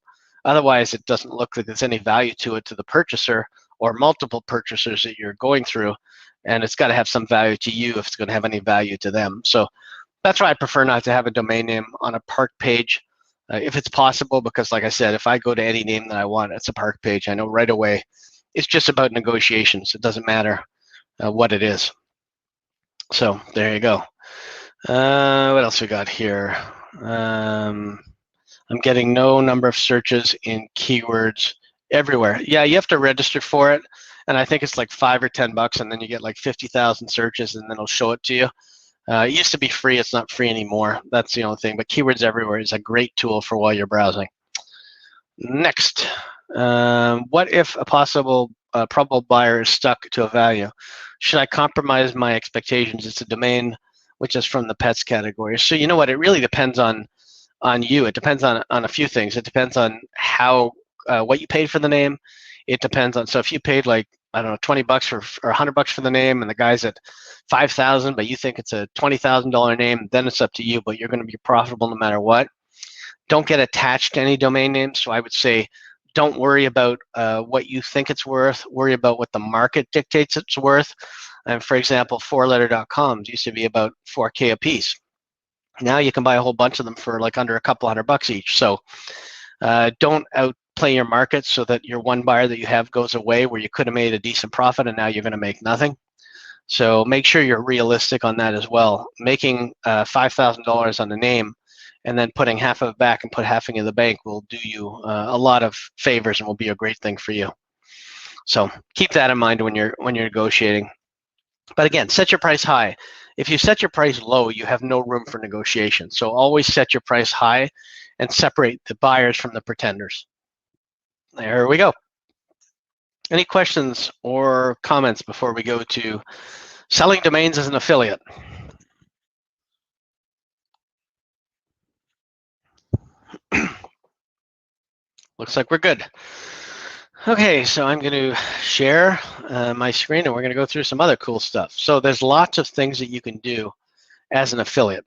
Otherwise, it doesn't look like there's any value to it to the purchaser or multiple purchasers that you're going through. And it's got to have some value to you if it's going to have any value to them. So that's why I prefer not to have a domain name on a park page if it's possible, because like I said, if I go to any name that I want, it's a park page. I know right away it's just about negotiations. It doesn't matter what it is. So there you go. What else we got here? I'm getting no number of searches in keywords everywhere. Yeah, you have to register for it, and I think it's like $5 or $10, and then you get like 50,000 searches, and then it'll show it to you. It used to be free. It's not free anymore. That's the only thing. But Keywords Everywhere is a great tool for while you're browsing. Next, what if a possible probable buyer is stuck to a value? Should I compromise my expectations? It's a domain which is from the pets category. So you know what? It really depends on you. It depends on a few things. It depends on how what you paid for the name. It depends on, so if you paid like, I don't know, $20 or $100 for the name, and the guy's at 5,000, but you think it's a $20,000 name, then it's up to you, but you're going to be profitable no matter what. Don't get attached to any domain names. So I would say, don't worry about what you think it's worth. Worry about what the market dictates it's worth. And for example, 4letter.coms used to be about $4K a piece. Now you can buy a whole bunch of them for like under a couple $100 each. So don't outplay your market so that your one buyer that you have goes away where you could have made a decent profit and now you're going to make nothing. So make sure you're realistic on that as well. Making $5,000 on the name and then putting half of it back and put half in the bank will do you a lot of favors and will be a great thing for you. So keep that in mind when you're negotiating. But again, set your price high. If you set your price low, you have no room for negotiation. So always set your price high and separate the buyers from the pretenders. There we go. Any questions or comments before we go to selling domains as an affiliate? Looks like we're good. Okay, so I'm going to share my screen and we're going to go through some other cool stuff. So there's lots of things that you can do as an affiliate.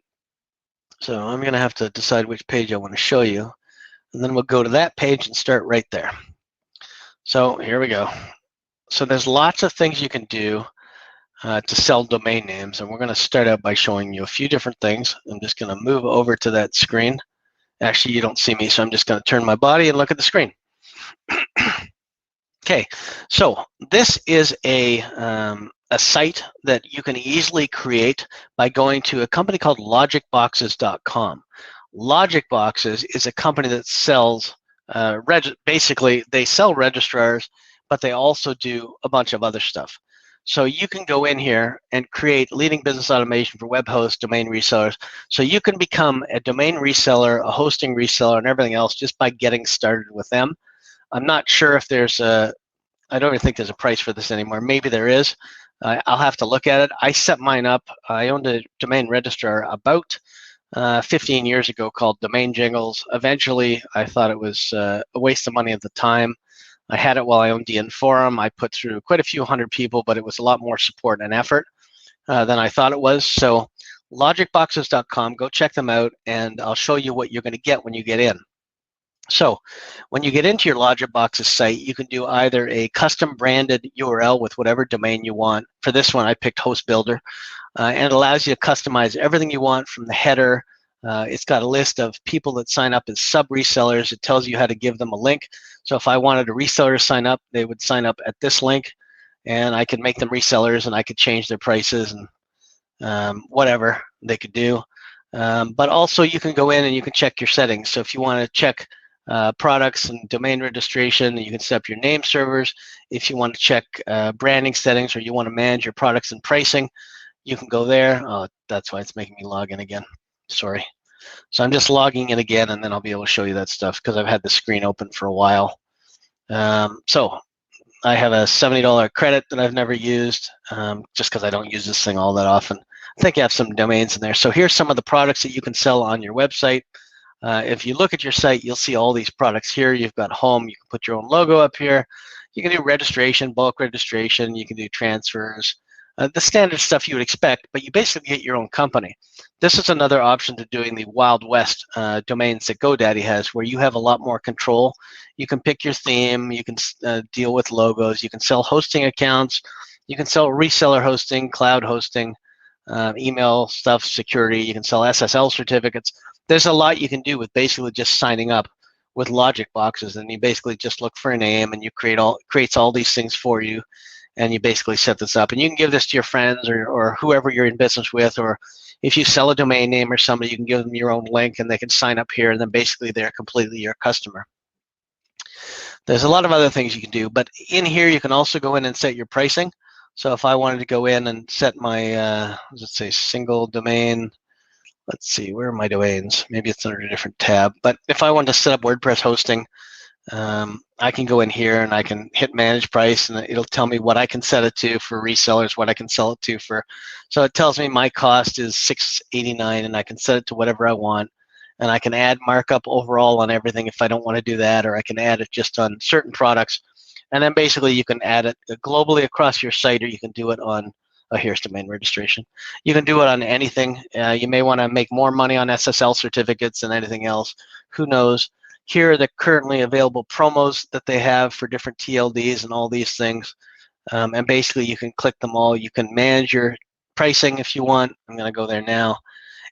So I'm going to have to decide which page I want to show you, and then we'll go to that page and start right there. So here we go. So there's lots of things you can do to sell domain names, and we're going to start out by showing you a few different things. I'm just going to move over to that screen. Actually, you don't see me, so I'm just going to turn my body and look at the screen. Okay, so this is a site that you can easily create by going to a company called logicboxes.com. Logicboxes is a company that sells, basically they sell registrars, but they also do a bunch of other stuff. So you can go in here and create leading business automation for web hosts, domain resellers. So you can become a domain reseller, a hosting reseller, and everything else just by getting started with them. I'm not sure if there's I don't even think there's a price for this anymore. Maybe there is. I'll have to look at it. I set mine up. I owned a domain registrar about 15 years ago called Domain Jingles. Eventually, I thought it was a waste of money at the time. I had it while I owned DN Forum. I put through quite a few hundred people, but it was a lot more support and effort than I thought it was. So logicboxes.com, go check them out, and I'll show you what you're going to get when you get in. So when you get into your LogicBoxes site, you can do either a custom branded URL with whatever domain you want. For this one, I picked Host Builder, and it allows you to customize everything you want from the header. It's got a list of people that sign up as sub-resellers. It tells you how to give them a link. So if I wanted a reseller to sign up, they would sign up at this link, and I could make them resellers, and I could change their prices and whatever they could do. But also you can go in and you can check your settings. So if you want to check products and domain registration, you can set up your name servers. If you want to check branding settings, or you want to manage your products and pricing, you can go there. Oh, that's why it's making me log in again. Sorry. So I'm just logging in again, and then I'll be able to show you that stuff because I've had the screen open for a while. So I have a $70 credit that I've never used just because I don't use this thing all that often. I think I have some domains in there. So here's some of the products that you can sell on your website. If you look at your site, you'll see all these products here. You've got home. You can put your own logo up here. You can do registration, bulk registration. You can do transfers, the standard stuff you would expect, but you basically get your own company. This is another option to doing the Wild West domains that GoDaddy has, where you have a lot more control. You can pick your theme. You can deal with logos. You can sell hosting accounts. You can sell reseller hosting, cloud hosting, email stuff, security. You can sell SSL certificates. There's a lot you can do with basically just signing up with LogicBoxes, and you basically just look for a name, and you creates all these things for you, and you basically set this up. And you can give this to your friends or whoever you're in business with, or if you sell a domain name or somebody, you can give them your own link, and they can sign up here, and then basically they're completely your customer. There's a lot of other things you can do, but in here you can also go in and set your pricing. So if I wanted to go in and set my, let's say, single domain, let's see, where are my domains? Maybe it's under a different tab. But if I want to set up WordPress hosting, I can go in here and I can hit manage price, and it'll tell me what I can set it to for resellers, what I can sell it to for. So it tells me my cost is $6.89, and I can set it to whatever I want. And I can add markup overall on everything if I don't want to do that, or I can add it just on certain products. And then basically you can add it globally across your site, or you can do it on, here's domain registration. You can do it on anything. You may want to make more money on SSL certificates than anything else. Who knows? Here are the currently available promos that they have for different TLDs and all these things. And basically you can click them all. You can manage your pricing if you want. I'm going to go there now.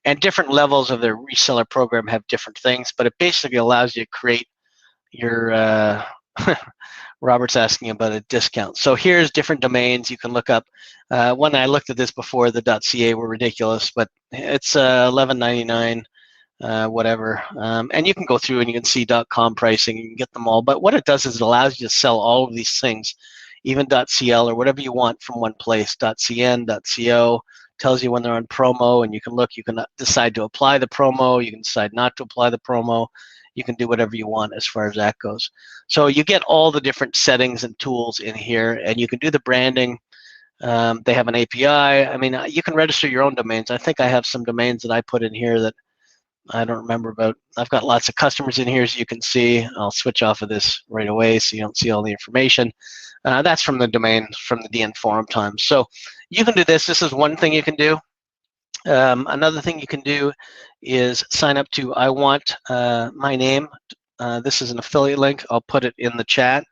And different levels of their reseller program have different things, but it basically allows you to create your Robert's asking about a discount. So here's different domains you can look up. When I looked at this before, the .ca were ridiculous, but it's $11.99, whatever. And you can go through and you can see .com pricing. You can get them all. But what it does is it allows you to sell all of these things, even .cl or whatever you want from one place. .cn, .co tells you when they're on promo, and you can look. You can decide to apply the promo. You can decide not to apply the promo. You can do whatever you want as far as that goes. So you get all the different settings and tools in here, and you can do the branding. They have an API. I mean, you can register your own domains. I think I have some domains that I put in here that I don't remember about. I've got lots of customers in here, as you can see. I'll switch off of this right away so you don't see all the information. That's from the domain, from the DN Forum times. So you can do this. This is one thing you can do. Another thing you can do is sign up to I Want My Name. This is an affiliate link. I'll put it in the chat.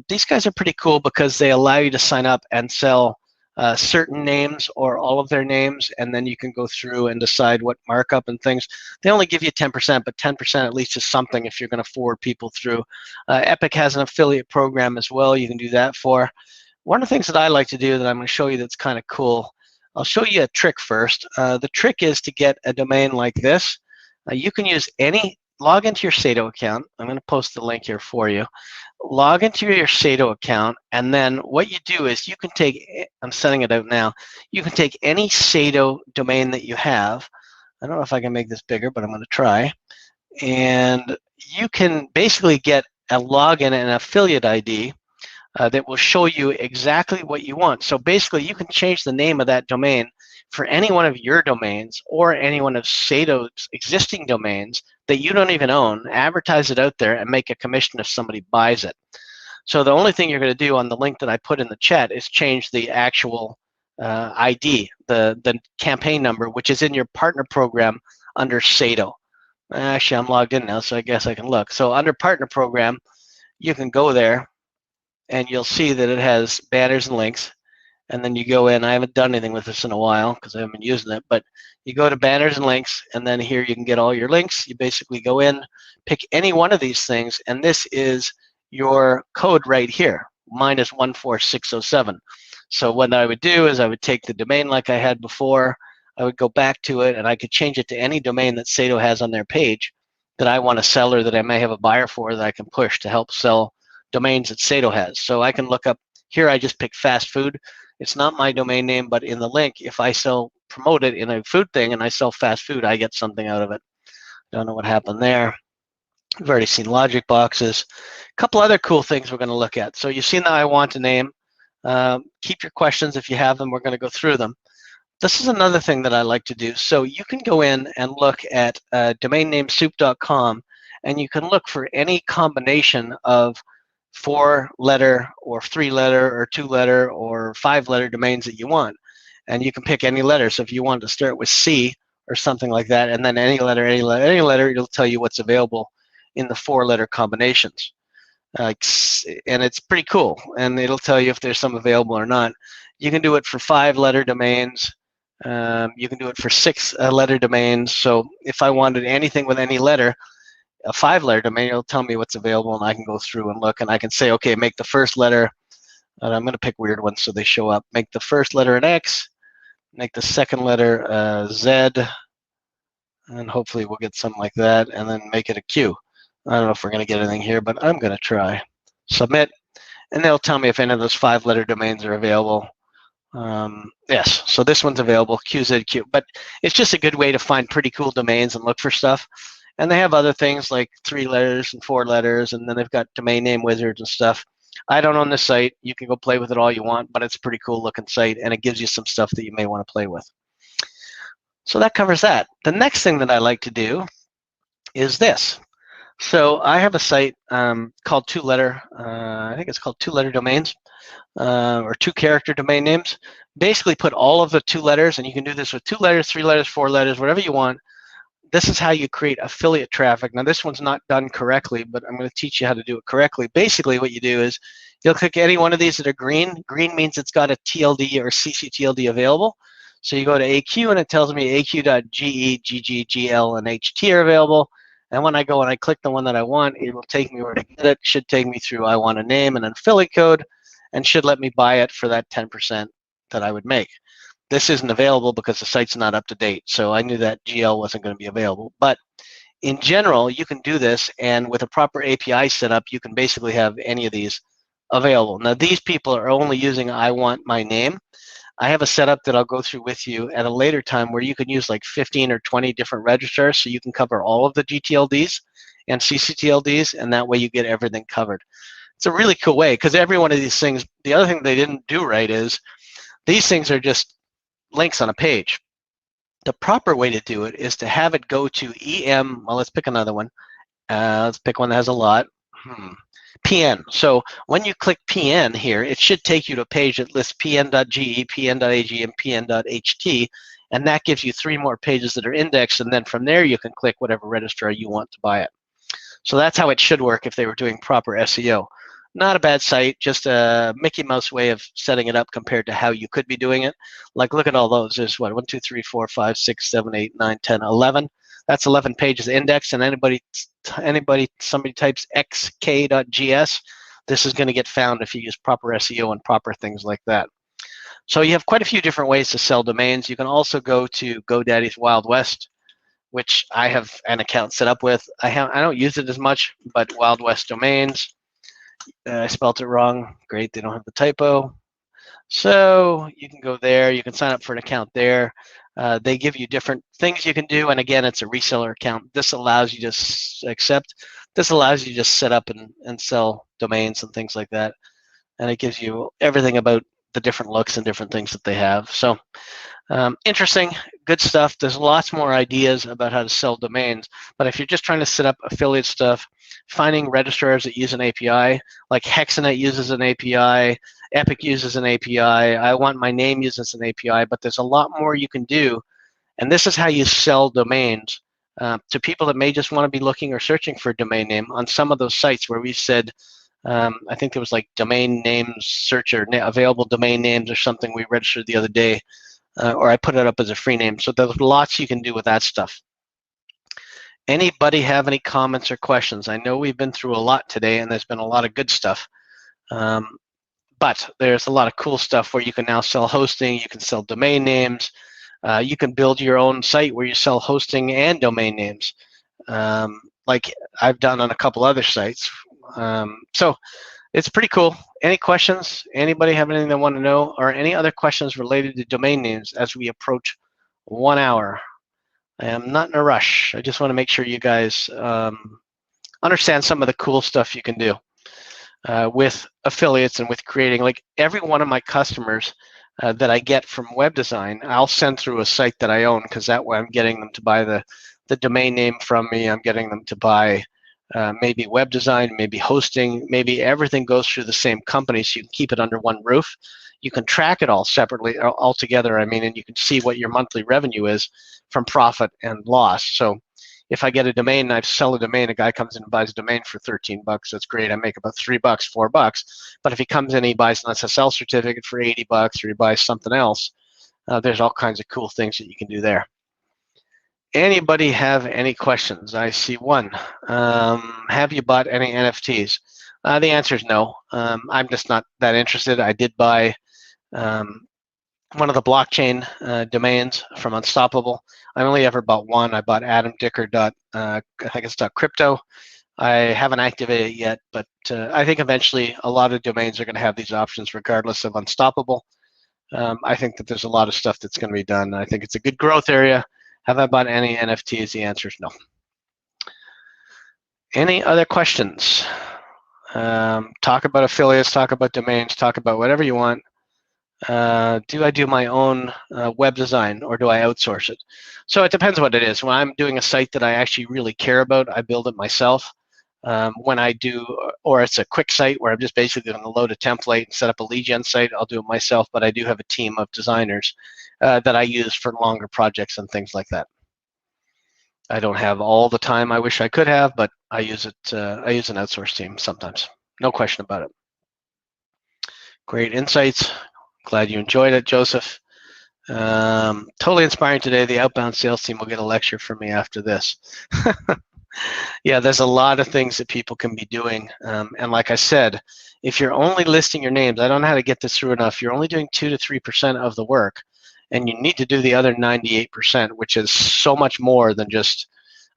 These guys are pretty cool because they allow you to sign up and sell certain names or all of their names, and then you can go through and decide what markup and things. They only give you 10%, but 10% at least is something if you're going to forward people through. Epic has an affiliate program as well. You can do that for. One of the things that I like to do that I'm going to show you that's kind of cool, I'll show you a trick first. The trick is to get a domain like this. You can use any log into your Sato account. I'm going to post the link here for you. Log into your Sato account, and then what you do is you can take, I'm sending it out now, you can take any Sato domain that you have. I don't know if I can make this bigger, but I'm going to try. And you can basically get a login and an affiliate ID that will show you exactly what you want. So basically, you can change the name of that domain for any one of your domains or any one of Sato's existing domains that you don't even own, advertise it out there, and make a commission if somebody buys it. So the only thing you're going to do on the link that I put in the chat is change the actual ID, the campaign number, which is in your partner program under Sato. Actually, I'm logged in now, so I guess I can look. So under partner program, you can go there, and you'll see that it has banners and links. And then you go in. I haven't done anything with this in a while because I haven't been using it, but you go to banners and links, and then here you can get all your links. You basically go in, pick any one of these things, and this is your code right here, minus 14607. So what I would do is I would take the domain like I had before, I would go back to it, and I could change it to any domain that Sato has on their page that I want to sell or that I may have a buyer for that I can push to help sell domains that Sato has. So I can look up, here I just picked fast food. It's not my domain name, but in the link, if I promote it in a food thing and I sell fast food, I get something out of it. Don't know what happened there. We've already seen logic boxes. A couple other cool things we're going to look at. So you've seen the I want a name. Keep your questions if you have them. We're going to go through them. This is another thing that I like to do. So you can go in and look at domainnamesoup.com, and you can look for any combination of 4-letter or 3-letter or 2-letter or 5-letter domains that you want. And you can pick any letter. So if you want to start with C or something like that, and then any letter, it'll tell you what's available in the 4-letter combinations. And it's pretty cool. And it'll tell you if there's some available or not. You can do it for 5-letter domains. You can do it for 6-letter domains. So if I wanted anything with any letter, a 5-letter domain, it'll tell me what's available, and I can go through and look, and I can say, okay, make the first letter, and I'm going to pick weird ones so they show up. Make the first letter an X, make the second letter Z, and hopefully we'll get something like that, and then make it a Q. I don't know if we're going to get anything here, but I'm going to try. Submit, and they'll tell me if any of those 5-letter domains are available. Yes, so this one's available, QZQ, but it's just a good way to find pretty cool domains and look for stuff. And they have other things like 3 letters and 4 letters, and then they've got domain name wizards and stuff. I don't own this site. You can go play with it all you want, but it's a pretty cool looking site, and it gives you some stuff that you may want to play with. So that covers that. The next thing that I like to do is this. So I have a site called 2-letter, I think it's called 2-letter domains, or 2-character domain names. Basically put all of the 2 letters, and you can do this with 2 letters, 3 letters, 4 letters, whatever you want. This is how you create affiliate traffic. Now this one's not done correctly, but I'm going to teach you how to do it correctly. Basically what you do is you'll click any one of these that are green. Green means it's got a TLD or CCTLD available. So you go to AQ, and it tells me AQ.GE, GG, GL, and HT are available. And when I go and I click the one that I want, it will take me where to get it. Should take me through I want a name and an affiliate code, and should let me buy it for that 10% that I would make. This isn't available because the site's not up to date, so I knew that GL wasn't going to be available. But in general, you can do this, and with a proper API setup, you can basically have any of these available. Now, these people are only using I want my name. I have a setup that I'll go through with you at a later time where you can use like 15 or 20 different registrars, so you can cover all of the GTLDs and CCTLDs, and that way you get everything covered. It's a really cool way, because every one of these things, the other thing they didn't do right is these things are just links on a page. The proper way to do it is to have it go to EM, well, let's pick another one. Let's pick one that has a lot. PN. So when you click PN here, it should take you to a page that lists pn.ge, pn.ag, and pn.ht, and that gives you 3 more pages that are indexed, and then from there you can click whatever registrar you want to buy it. So that's how it should work if they were doing proper SEO. Not a bad site, just a Mickey Mouse way of setting it up compared to how you could be doing it. Like, look at all those. There's what, 1, 2, 3, 4, 5, 6, 7, 8, 9, 10, 11. That's 11 pages indexed, and somebody types xk.gs, this is going to get found if you use proper SEO and proper things like that. So you have quite a few different ways to sell domains. You can also go to GoDaddy's Wild West which I have an account set up with. I don't use it as much, but Wild West Domains, I spelled it wrong. Great, they don't have the typo. So you can go there, you can sign up for an account there. They give you different things you can do, and again, it's a reseller account. This allows you to this allows you to just set up and sell domains and things like that. And it gives you everything about the different looks and different things that they have. So interesting, good stuff. There's lots more ideas about how to sell domains, but if you're just trying to set up affiliate stuff, finding registrars that use an API, like Hexanet uses an API, Epic uses an API, I Want My Name uses an API, but there's a lot more you can do, and this is how you sell domains to people that may just want to be looking or searching for a domain name on some of those sites where we've said, I think there was like domain names searcher, available domain names or something we registered the other day, or I put it up as a free name. So there's lots you can do with that stuff. Anybody have any comments or questions? I know we've been through a lot today and there's been a lot of good stuff, but there's a lot of cool stuff where you can now sell hosting, you can sell domain names, you can build your own site where you sell hosting and domain names, like I've done on a couple other sites. So it's pretty cool. Any questions? Anybody have anything they want to know, or any other questions related to domain names as we approach 1 hour? I am not in a rush. I just want to make sure you guys understand some of the cool stuff you can do with affiliates and with creating. Like every one of my customers that I get from web design, I'll send through a site that I own, because that way I'm getting them to buy the domain name from me. I'm getting them to buy maybe web design, maybe hosting, maybe everything goes through the same company, so you can keep it under one roof. You can track it all separately, all together, I mean, and you can see what your monthly revenue is from profit and loss. So if I get a domain and I sell a domain, a guy comes in and buys a domain for 13 bucks, that's great. I make about $3, $4. But if he comes in and he buys an SSL certificate for 80 bucks, or he buys something else, there's all kinds of cool things that you can do there. Anybody have any questions? I see one. Have you bought any NFTs? The answer is no. I'm just not that interested. I did buy one of the blockchain domains from Unstoppable. I only ever bought one. I bought adamdicker. I think it's .crypto. I haven't activated it yet, but I think eventually a lot of domains are going to have these options regardless of Unstoppable. I think that there's a lot of stuff that's going to be done. I think it's a good growth area. Have I bought any NFTs? The answer is no. Any other questions? Talk about affiliates, talk about domains, talk about whatever you want. Do I do my own web design, or do I outsource it? So it depends what it is. When I'm doing a site that I actually really care about, I build it myself. When I do, or it's a quick site where I'm just basically going to load a template and set up a lead gen site, I'll do it myself, but I do have a team of designers that I use for longer projects and things like that. I don't have all the time I wish I could have, but I use it. I use an outsourced team sometimes. No question about it. Great insights. Glad you enjoyed it, Joseph. Totally inspiring today. The outbound sales team will get a lecture from me after this. Yeah, there's a lot of things that people can be doing. And like I said, if you're only listing your names, I don't know how to get this through enough, you're only doing 2 to 3% of the work, and you need to do the other 98%, which is so much more than just,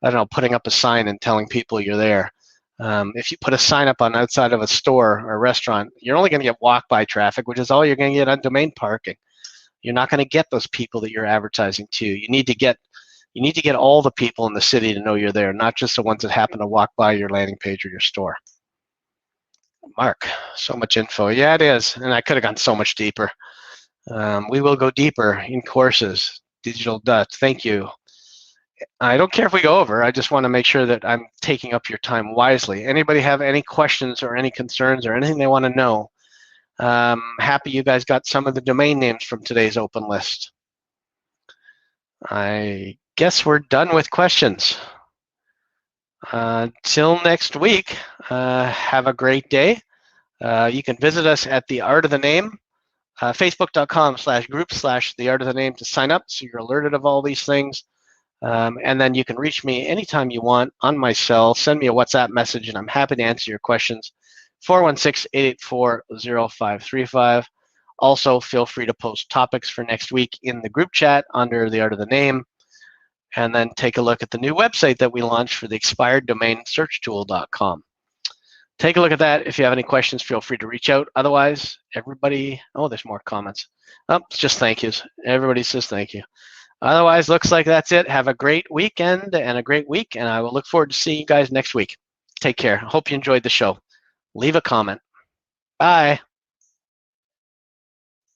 I don't know, putting up a sign and telling people you're there. If you put a sign up on outside of a store or a restaurant, you're only going to get walk-by traffic, which is all you're going to get on domain parking. You're not going to get those people that you're advertising to. You need to get all the people in the city to know you're there, not just the ones that happen to walk by your landing page or your store. Mark, so much info. Yeah, it is, and I could have gone so much deeper. We will go deeper in courses. Digital Dutch, thank you. I don't care if we go over. I just want to make sure that I'm taking up your time wisely. Anybody have any questions or any concerns or anything they want to know? Happy you guys got some of the domain names from today's open list. I guess we're done with questions. Till next week, have a great day. You can visit us at The Art of the Name, facebook.com/group/The Art of the Name to sign up so you're alerted of all these things. And then you can reach me anytime you want on my cell. Send me a WhatsApp message, and I'm happy to answer your questions. 416-884-0535. Also, feel free to post topics for next week in the group chat under The Art of the Name. and then take a look at the new website that we launched for the expired domain searchtool.com. Take a look at that. If you have any questions, feel free to reach out. Otherwise, everybody, oh, there's more comments. Oh, it's just thank yous. Everybody says thank you. Otherwise, looks like that's it. Have a great weekend and a great week, and I will look forward to seeing you guys next week. Take care. Hope you enjoyed the show. Leave a comment. Bye.